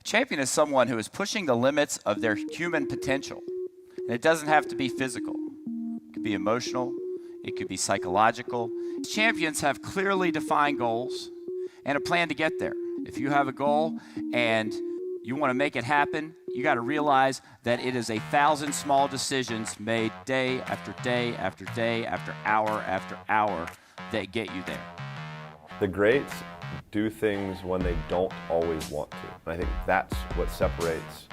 Champion is someone who is pushing the limits of their human potential. And it doesn't have to be physical. It could be emotional. It could be psychological. Champions have clearly defined goals and a plan to get there. If you have a goal and you want to make it happen, you got to realize that it is 1,000 small decisions made day after day after day after hour that get you there. The greats do things when they don't always want to. And I think that's what separates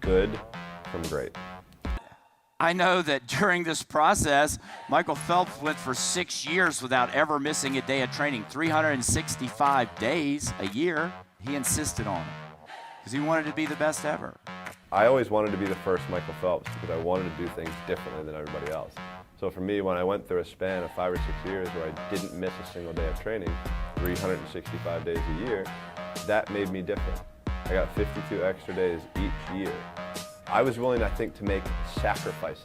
good from great. I know that during this process, Michael Phelps went for 6 years without ever missing a day of training, 365 days a year. He insisted on it because he wanted to be the best ever. I always wanted to be the first Michael Phelps because I wanted to do things differently than everybody else. So for me, when I went through a span of 5 or 6 years where I didn't miss a single day of training, 365 days a year, that made me different. I got 52 extra days each year. I was willing, I think, to make sacrifices.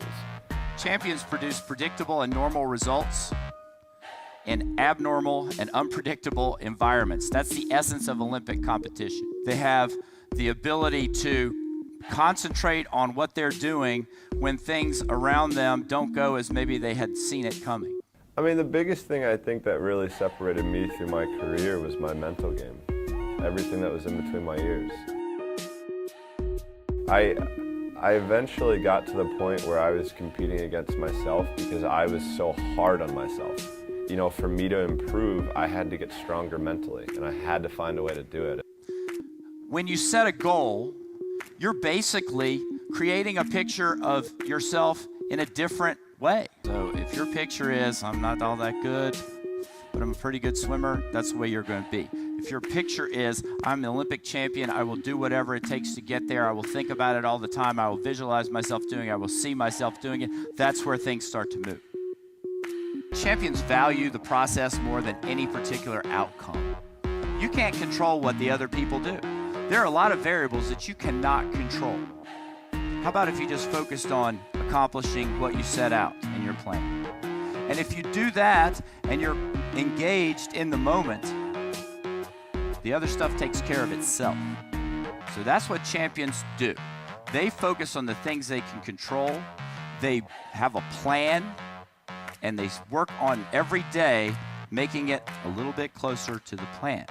Champions produce predictable and normal results in abnormal and unpredictable environments. That's the essence of Olympic competition. They have the ability to concentrate on what they're doing when things around them don't go as maybe they had seen it coming. I mean, the biggest thing I think that really separated me through my career was my mental game. Everything that was in between my ears. I eventually got to the point where I was competing against myself because I was so hard on myself. You know, for me to improve, I had to get stronger mentally, and I had to find a way to do it. When you set a goal, you're basically creating a picture of yourself in a different way. So if your picture is, I'm not all that good, but I'm a pretty good swimmer, that's the way you're going to be. If your picture is, I'm an Olympic champion, I will do whatever it takes to get there, I will think about it all the time, I will visualize myself doing it, I will see myself doing it, that's where things start to move. Champions value the process more than any particular outcome. You can't control what the other people do. There are a lot of variables that you cannot control. How about if you just focused on accomplishing what you set out in your plan? And if you do that and you're engaged in the moment, the other stuff takes care of itself. So that's what champions do. They focus on the things they can control, they have a plan, and they work on every day making it a little bit closer to the plan.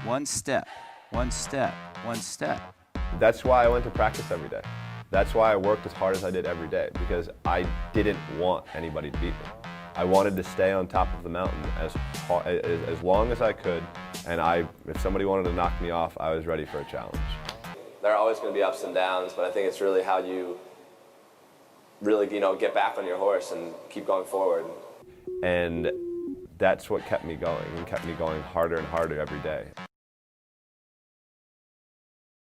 One step, one step, one step. That's why I went to practice every day. That's why I worked as hard as I did every day, because I didn't want anybody to beat me. I wanted to stay on top of the mountain as long as I could, and if somebody wanted to knock me off, I was ready for a challenge. There are always going to be ups and downs, but I think it's really how you really, get back on your horse and keep going forward. And that's what kept me going, and kept me going harder and harder every day.